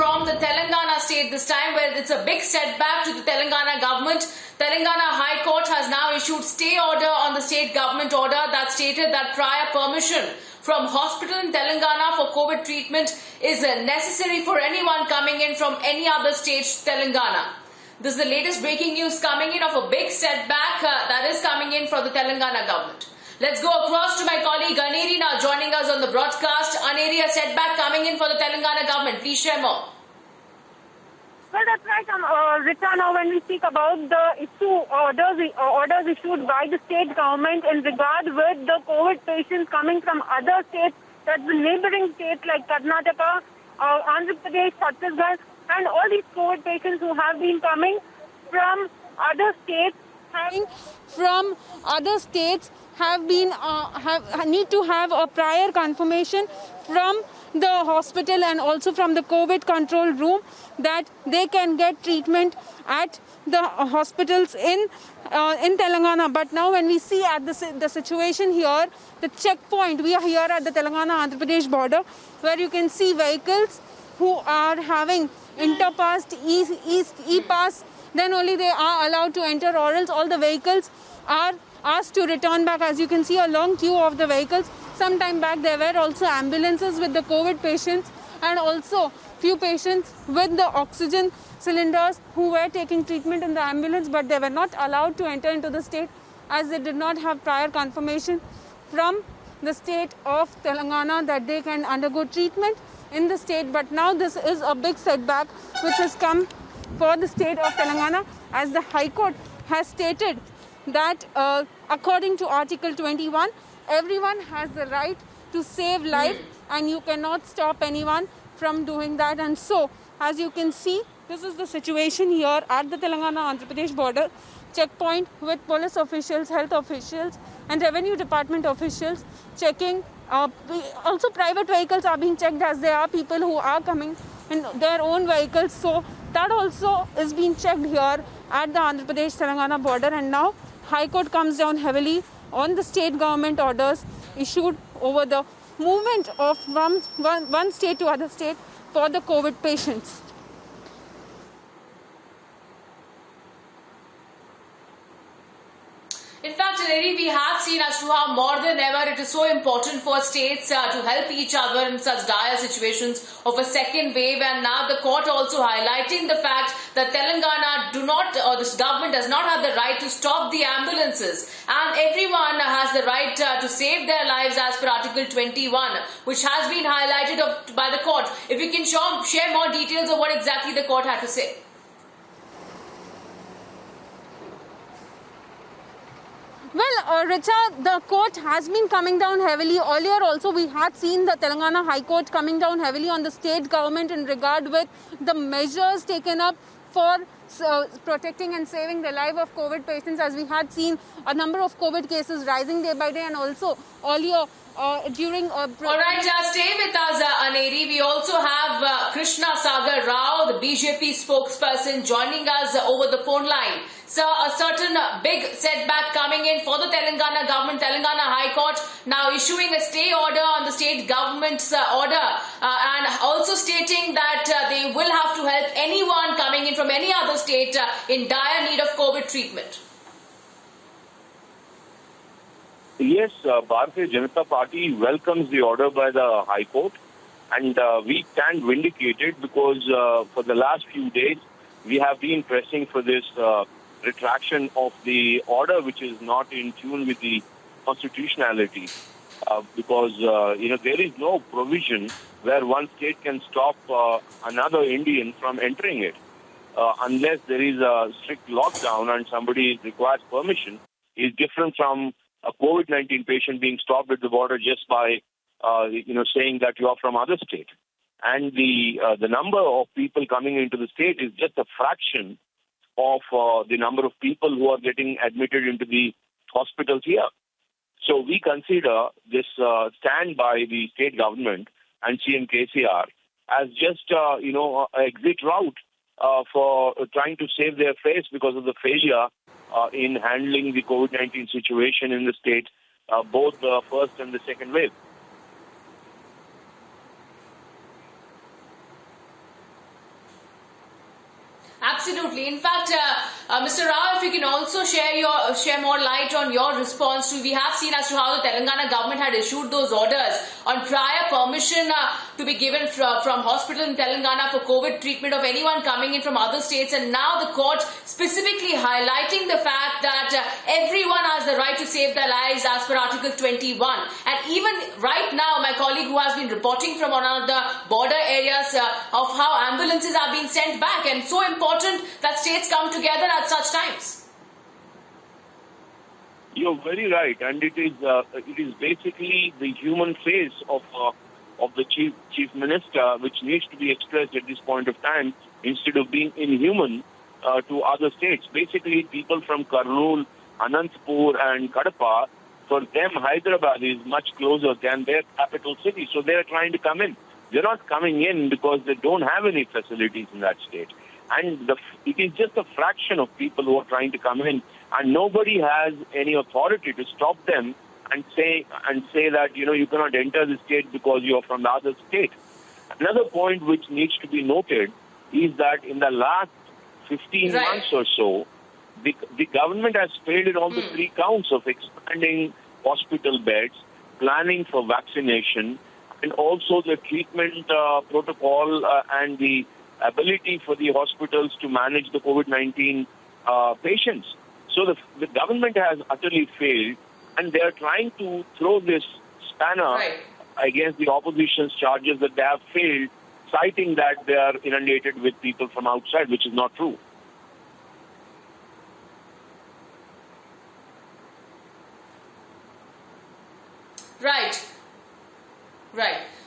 from the Telangana state this time, where it's a big setback to the Telangana government. Telangana High Court has now issued stay order on the state government order that stated that prior permission from hospital in Telangana for COVID treatment is necessary for anyone coming in from any other state to Telangana. This is the latest breaking news coming in of a big setback that is coming in from the Telangana government. Let's go across to my colleague Aneri now joining us on the broadcast. Aneri, a setback coming in for the Telangana government. Please share more. Well, that's right, Richa. Now, when we speak about the orders issued by the state government in regard with the COVID patients coming from other states, that's the neighboring states like Karnataka, Andhra Pradesh, Chhattisgarh, and all these COVID patients who have been coming from other states, need to have a prior confirmation from the hospital and also from the COVID control room that they can get treatment at the hospitals in Telangana. But now when we see at the situation here, the checkpoint, we are here at the Telangana-Andhra Pradesh border, where you can see vehicles who are having interpassed E-pass, then only they are allowed to enter, or else all the vehicles are asked to return back. As you can see, a long queue of the vehicles. Some time back there were also ambulances with the COVID patients and also few patients with the oxygen cylinders who were taking treatment in the ambulance, but they were not allowed to enter into the state as they did not have prior confirmation from the state of Telangana that they can undergo treatment in the state. But now this is a big setback which has come for the state of Telangana, as the High Court has stated that according to Article 21, everyone has the right to save life and you cannot stop anyone from doing that. And so, as you can see, this is the situation here at the Telangana-Andhra Pradesh border checkpoint, with police officials, health officials and revenue department officials checking. Also private vehicles are being checked, as there are people who are coming in their own vehicles. So that also is being checked here at the Andhra Pradesh-Telangana border. And now High Court comes down heavily on the state government orders issued over the movement of one state to other state for the COVID patients. In fact, Aneri, we have seen as to how more than ever it is so important for states to help each other in such dire situations of a second wave. And now the court also highlighting the fact that Telangana this government does not have the right to stop the ambulances. And everyone has the right to save their lives as per Article 21, which has been highlighted by the court. If you can share more details of what exactly the court had to say. Well, Richa, the court has been coming down heavily. Earlier also we had seen the Telangana High Court coming down heavily on the state government in regard with the measures taken up for protecting and saving the life of COVID patients, as we had seen a number of COVID cases rising day by day, and also earlier during... All right, stay with us, Aneri. We also have Krishna Sagar Rao, the BJP spokesperson, joining us over the phone line. So, a certain big setback coming in for the Telangana government. Telangana High Court now issuing a stay order on the state government's order and also stating that they will have to help anyone coming in from any other state in dire need of COVID treatment. Yes, Bharatiya Janata Party welcomes the order by the High Court, and we stand vindicated because for the last few days we have been pressing for this retraction of the order, which is not in tune with the constitutionality, because there is no provision where one state can stop another Indian from entering it unless there is a strict lockdown and somebody requires permission. Is different from a COVID-19 patient being stopped at the border just by saying that you are from other state. And the number of people coming into the state is just a fraction of the number of people who are getting admitted into the hospitals here. So we consider this stand by the state government and CM KCR as just an exit route for trying to save their face because of the failure in handling the COVID-19 situation in the state, both the first and the second wave. Absolutely. In fact, Mr. Rao, if you can also share more light on your response to, we have seen as to how the Telangana government had issued those orders on prior permission to be given from hospital in Telangana for COVID treatment of anyone coming in from other states, and now the court specifically highlighting the fact that everyone has the right to save their lives as per Article 21. And even right now, my colleague who has been reporting from one of the border areas of how ambulances are being sent back, and so important that states come together at such times. You're very right, and it is basically the human face of the chief minister, which needs to be expressed at this point of time instead of being inhuman to other states. Basically, people from Kurnool, Anantapur, and Kadapa, for them, Hyderabad is much closer than their capital city, so they are trying to come in. They're not coming in because they don't have any facilities in that state. And it is just a fraction of people who are trying to come in, and nobody has any authority to stop them and say that, you cannot enter the state because you are from the other state. Another point which needs to be noted is that in the last 15 months or so, the government has failed in all the three counts of expanding hospital beds, planning for vaccination, and also the treatment protocol and the ability for the hospitals to manage the COVID-19 patients. So the government has utterly failed, and they are trying to throw this spanner against the opposition's charges that they have failed, citing that they are inundated with people from outside, which is not true. Right.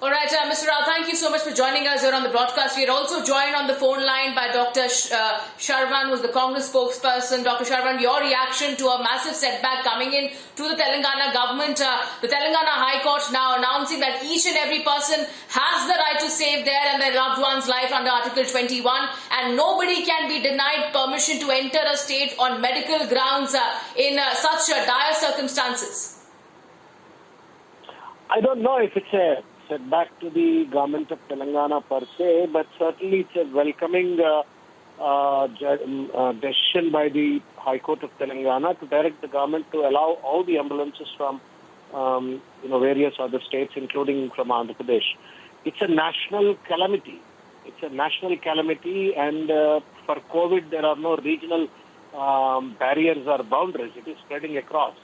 All right, Mr. Rao, thank you so much for joining us here on the broadcast. We are also joined on the phone line by Dr. Sharvan, who's the Congress spokesperson. Dr. Sharvan, your reaction to a massive setback coming in to the Telangana government. The Telangana High Court now announcing that each and every person has the right to save their and their loved one's life under Article 21, and nobody can be denied permission to enter a state on medical grounds in such dire circumstances. I don't know if it's a setback to the government of Telangana per se, but certainly it's a welcoming decision by the High Court of Telangana to direct the government to allow all the ambulances from various other states, including from Andhra Pradesh. It's a national calamity. And for COVID, there are no regional barriers or boundaries. It is spreading across.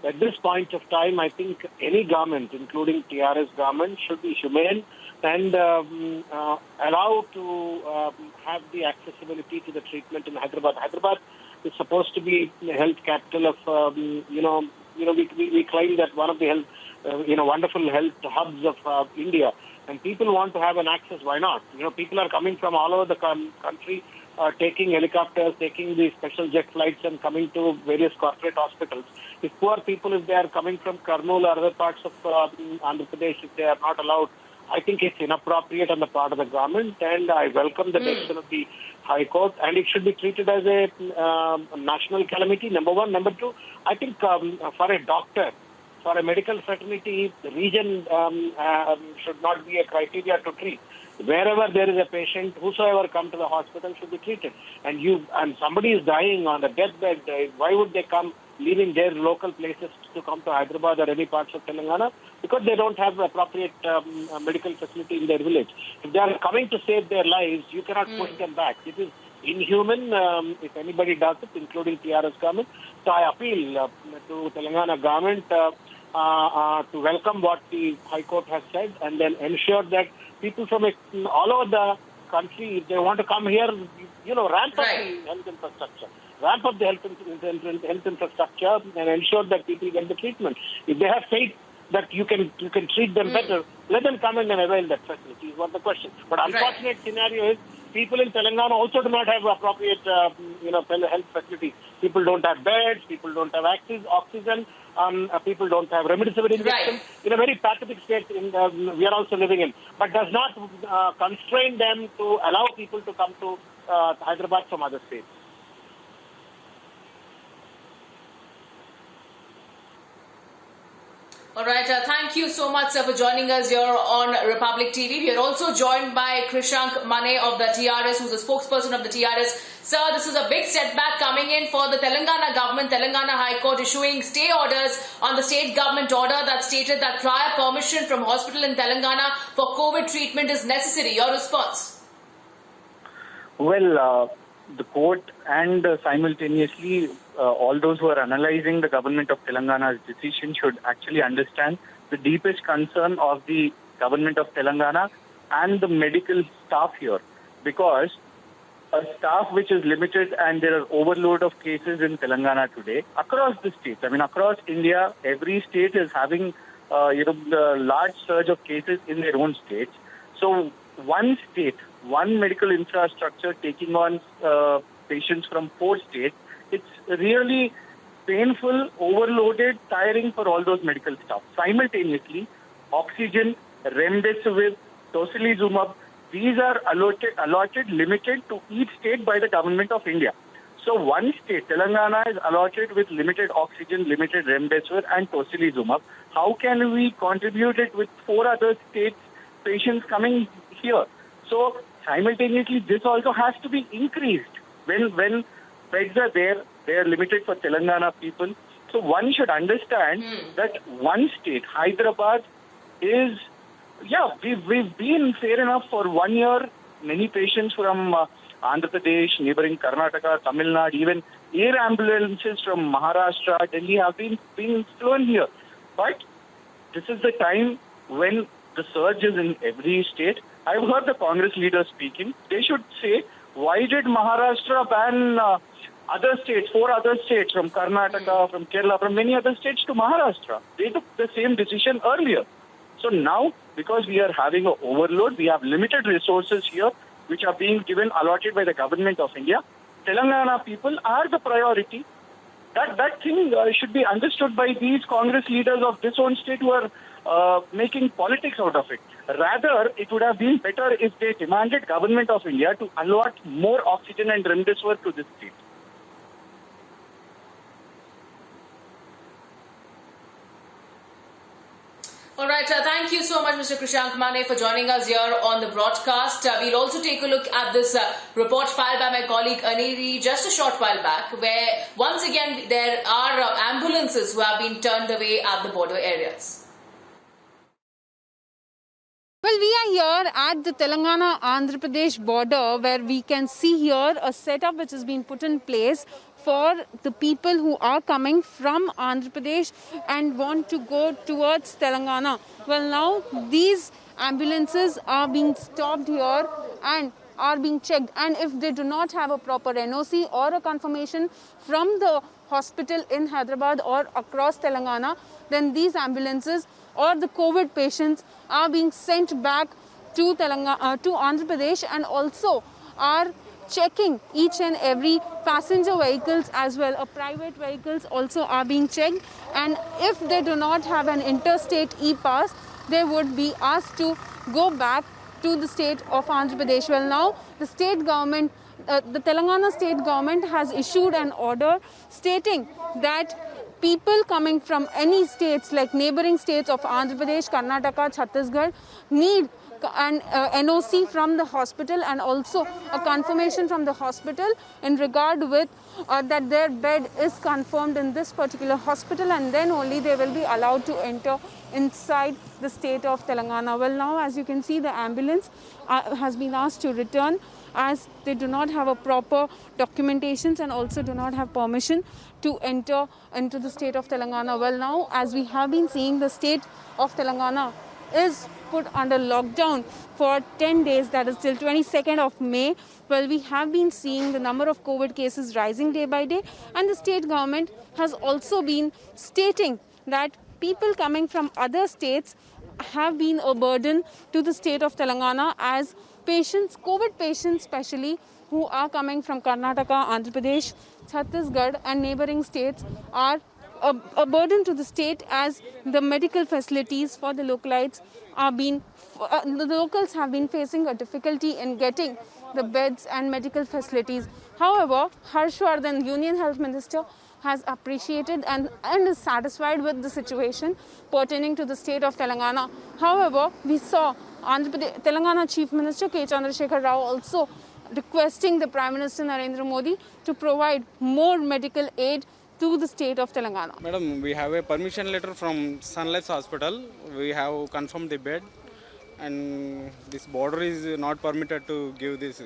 At this point of time, I think any government, including TRS government, should be humane and allow to have the accessibility to the treatment in Hyderabad. Hyderabad is supposed to be the health capital of, we claim that one of the health, wonderful health hubs of India. And people want to have an access, why not? People are coming from all over the country, taking helicopters, taking the special jet flights and coming to various corporate hospitals. If poor people, if they are coming from Kurnool or other parts of Andhra Pradesh, if they are not allowed, I think it's inappropriate on the part of the government, and I welcome the decision of the High Court, and it should be treated as a national calamity, number one. Number two, I think for a doctor, for a medical fraternity, the region should not be a criteria to treat. Wherever there is a patient, whosoever come to the hospital should be treated. And somebody is dying on the deathbed, why would they come leaving their local places to come to Hyderabad or any parts of Telangana? Because they don't have appropriate medical facility in their village. If they are coming to save their lives, you cannot push them back. It is inhuman if anybody does it, including TRS government. So I appeal to Telangana government to welcome what the High Court has said, and then ensure that people from all over the country, if they want to come here, ramp up the health infrastructure. Ramp up the health infrastructure and ensure that people get the treatment. If they have faith that you can treat them better, let them come in and avail that facility is what the question. But unfortunate scenario is people in Telangana also do not have appropriate health facilities. People don't have beds, people don't have oxygen, people don't have remdesivir injections. In a very pathetic state we are also living in. But does not constrain them to allow people to come to Hyderabad from other states. All right, thank you so much, sir, for joining us here on Republic TV. We are also joined by Krishank Mane of the TRS, who's a spokesperson of the TRS. Sir, this is a big setback coming in for the Telangana government. Telangana High Court issuing stay orders on the state government order that stated that prior permission from hospital in Telangana for COVID treatment is necessary. Your response? Well, the court and simultaneously all those who are analyzing the government of Telangana's decision should actually understand the deepest concern of the government of Telangana and the medical staff here, because a staff which is limited and there are overload of cases in Telangana today across the states. I mean, across India, every state is having the large surge of cases in their own states. So one state, one medical infrastructure taking on patients from 4 states, it's really painful, overloaded, tiring for all those medical staff. Simultaneously, oxygen, remdesivir, tocilizumab, these are allotted, limited to each state by the government of India. So one state, Telangana, is allotted with limited oxygen, limited remdesivir and tocilizumab. How can we contribute it with 4 other states' patients coming here? So simultaneously, this also has to be increased. When beds are there, they are limited for Telangana people. So one should understand that one state, Hyderabad, is, we've been fair enough for 1 year. Many patients from Andhra Pradesh, neighboring Karnataka, Tamil Nadu, even air ambulances from Maharashtra, Delhi have been flown here. But this is the time when the surge is in every state. I've heard the Congress leaders speaking. They should say, why did Maharashtra ban other states, 4 other states from Karnataka, from Kerala, from many other states to Maharashtra? They took the same decision earlier. So now, because we are having an overload, we have limited resources here, which are being allotted by the government of India. Telangana people are the priority. That thing should be understood by these Congress leaders of this own state who are making politics out of it. Rather, it would have been better if they demanded government of India to allot more oxygen and remdesivir to this state. All right, thank you so much, Mr. Krishank Mane, for joining us here on the broadcast. We'll also take a look at this report filed by my colleague Aniri just a short while back, where once again there are ambulances who have been turned away at the border areas. Well, we are here at the Telangana-Andhra Pradesh border, where we can see here a setup which has been put in place for the people who are coming from Andhra Pradesh and want to go towards Telangana. Well, now these ambulances are being stopped here and are being checked, and if they do not have a proper NOC or a confirmation from the hospital in Hyderabad or across Telangana, then these ambulances or the COVID patients are being sent back to Andhra Pradesh, and also are checking each and every passenger vehicles as well. Private vehicles also are being checked, and if they do not have an interstate e-pass, they would be asked to go back to the state of Andhra Pradesh. Well, now the state government, the Telangana state government has issued an order stating that people coming from any states like neighboring states of Andhra Pradesh, Karnataka, Chhattisgarh need an NOC from the hospital and also a confirmation from the hospital in regard with that their bed is confirmed in this particular hospital, and then only they will be allowed to enter inside the state of Telangana. Well, now as you can see, the ambulance has been asked to return as they do not have a proper documentations and also do not have permission to enter into the state of Telangana. Well, now as we have been seeing, the state of Telangana is put under lockdown for 10 days, that is till 22nd of May. Well, we have been seeing the number of COVID cases rising day by day, and the state government has also been stating that people coming from other states have been a burden to the state of Telangana, as patients, COVID patients especially, who are coming from Karnataka, Andhra Pradesh, Chhattisgarh and neighboring states are a burden to the state, as the medical facilities for the localites are the locals have been facing a difficulty in getting the beds and medical facilities. However, Harshvardhan, Union Health Minister, has appreciated and is satisfied with the situation pertaining to the state of Telangana. However, we saw Telangana Chief Minister K. Chandrasekhar Rao also requesting the Prime Minister Narendra Modi to provide more medical aid to the state of Telangana. Madam, we have a permission letter from Sunlight Hospital. We have confirmed the bed, and this border is not permitted to give this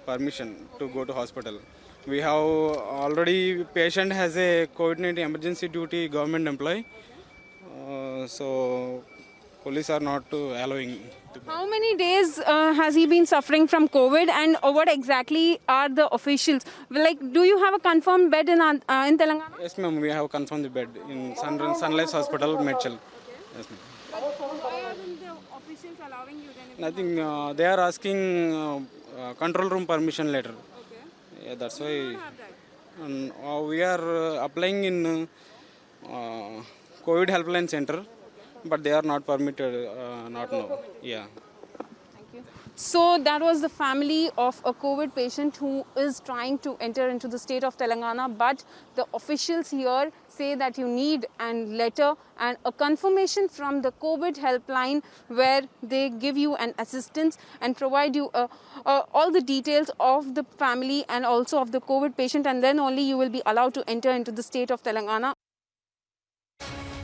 permission to go to hospital. We have already patient has a COVID-19 emergency duty government employee, so police are not allowing. How many days has he been suffering from COVID, and what exactly are the officials? Like, do you have a confirmed bed in Telangana? Yes, ma'am, we have confirmed the bed in Sunlight Hospital, Medchal. Yes, ma'am. Why aren't the officials allowing you then? Nothing. They are asking control room permission letter. Okay. Yeah, that's why. You have that. And, we are applying in COVID helpline center, but they are not permitted. Not now. Yeah. Thank you. So that was the family of a COVID patient who is trying to enter into the state of Telangana, but the officials here say that you need a letter and a confirmation from the COVID helpline where they give you an assistance and provide you all the details of the family and also of the COVID patient, and then only you will be allowed to enter into the state of Telangana.